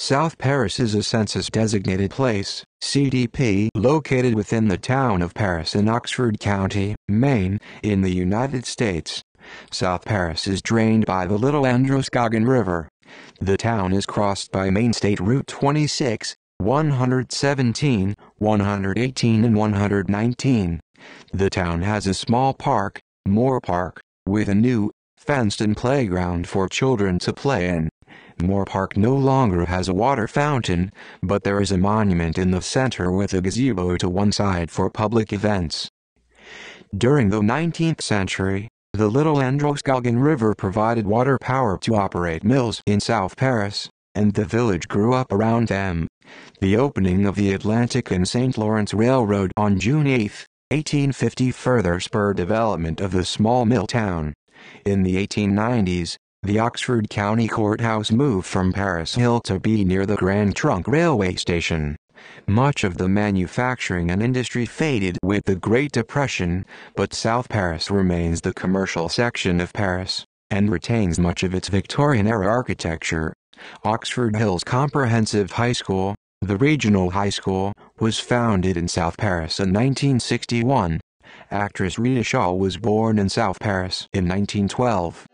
South Paris is a census-designated place, CDP, located within the town of Paris in Oxford County, Maine, in the United States. South Paris is drained by the Little Androscoggin River. The town is crossed by Maine State Route 26, 117, 118 and 119. The town has a small park, Moore Park, with a new, fenced-in playground for children to play in. Moore Park no longer has a water fountain, but there is a monument in the center with a gazebo to one side for public events. During the 19th century, the Little Androscoggin River provided water power to operate mills in South Paris, and the village grew up around them. The opening of the Atlantic and St. Lawrence Railroad on June 8, 1850 further spurred development of the small mill town. In the 1890s, the Oxford County Courthouse moved from Paris Hill to be near the Grand Trunk Railway Station. Much of the manufacturing and industry faded with the Great Depression, but South Paris remains the commercial section of Paris, and retains much of its Victorian-era architecture. Oxford Hills Comprehensive High School, the regional high school, was founded in South Paris in 1961. Actress Reta Shaw was born in South Paris in 1912.